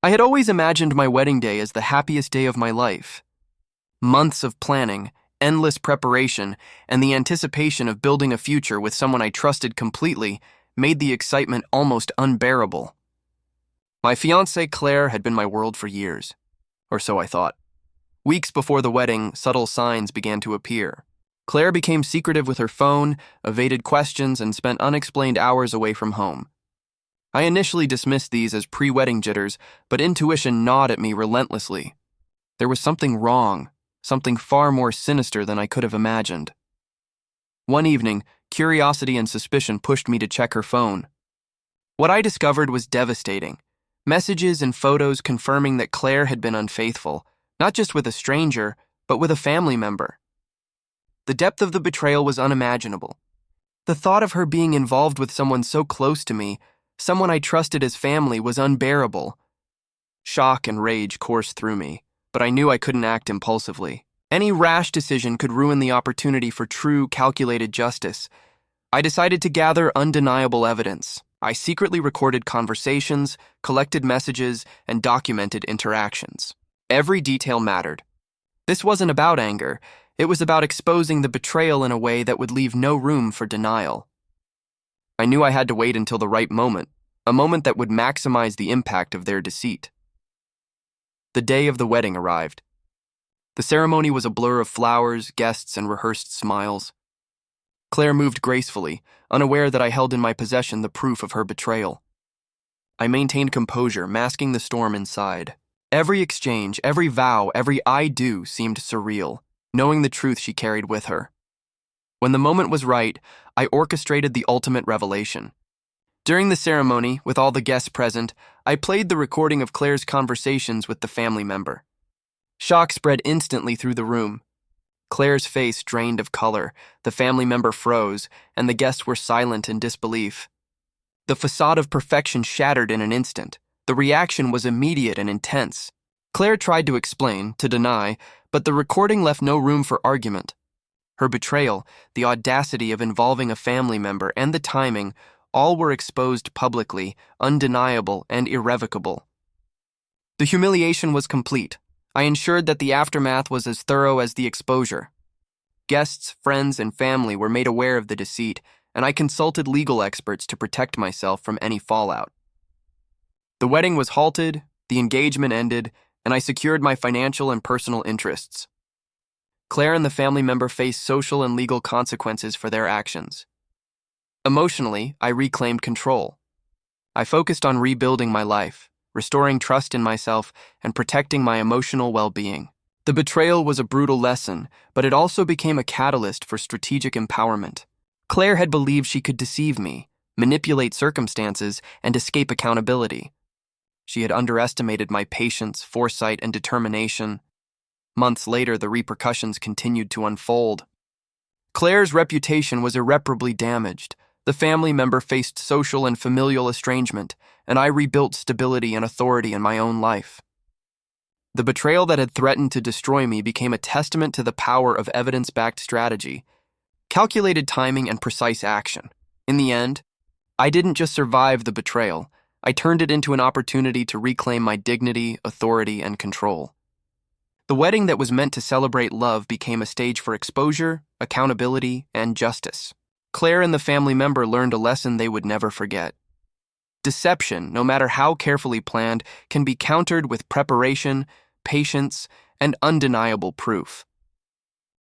I had always imagined my wedding day as the happiest day of my life. Months of planning, endless preparation, and the anticipation of building a future with someone I trusted completely made the excitement almost unbearable. My fiancée Claire had been my world for years, or so I thought. Weeks before the wedding, subtle signs began to appear. Claire became secretive with her phone, evaded questions, and spent unexplained hours away from home. I initially dismissed these as pre-wedding jitters, but intuition gnawed at me relentlessly. There was something wrong, something far more sinister than I could have imagined. One evening, curiosity and suspicion pushed me to check her phone. What I discovered was devastating. Messages and photos confirming that Claire had been unfaithful, not just with a stranger, but with a family member. The depth of the betrayal was unimaginable. The thought of her being involved with someone so close to me, someone I trusted as family, was unbearable. Shock and rage coursed through me, but I knew I couldn't act impulsively. Any rash decision could ruin the opportunity for true, calculated justice. I decided to gather undeniable evidence. I secretly recorded conversations, collected messages, and documented interactions. Every detail mattered. This wasn't about anger. It was about exposing the betrayal in a way that would leave no room for denial. I knew I had to wait until the right moment, a moment that would maximize the impact of their deceit. The day of the wedding arrived. The ceremony was a blur of flowers, guests, and rehearsed smiles. Claire moved gracefully, unaware that I held in my possession the proof of her betrayal. I maintained composure, masking the storm inside. Every exchange, every vow, every I do seemed surreal, knowing the truth she carried with her. When the moment was right, I orchestrated the ultimate revelation. During the ceremony, with all the guests present, I played the recording of Claire's conversations with the family member. Shock spread instantly through the room. Claire's face drained of color, the family member froze, and the guests were silent in disbelief. The facade of perfection shattered in an instant. The reaction was immediate and intense. Claire tried to explain, to deny, but the recording left no room for argument. Her betrayal, the audacity of involving a family member, and the timing, all were exposed publicly, undeniable and irrevocable. The humiliation was complete. I ensured that the aftermath was as thorough as the exposure. Guests, friends, and family were made aware of the deceit, and I consulted legal experts to protect myself from any fallout. The wedding was halted, the engagement ended, and I secured my financial and personal interests. Claire and the family member faced social and legal consequences for their actions. Emotionally, I reclaimed control. I focused on rebuilding my life, restoring trust in myself, and protecting my emotional well-being. The betrayal was a brutal lesson, but it also became a catalyst for strategic empowerment. Claire had believed she could deceive me, manipulate circumstances, and escape accountability. She had underestimated my patience, foresight, and determination. Months later, the repercussions continued to unfold. Claire's reputation was irreparably damaged. The family member faced social and familial estrangement, and I rebuilt stability and authority in my own life. The betrayal that had threatened to destroy me became a testament to the power of evidence-backed strategy, calculated timing, and precise action. In the end, I didn't just survive the betrayal. I turned it into an opportunity to reclaim my dignity, authority, and control. The wedding that was meant to celebrate love became a stage for exposure, accountability, and justice. Claire and the family member learned a lesson they would never forget. Deception, no matter how carefully planned, can be countered with preparation, patience, and undeniable proof.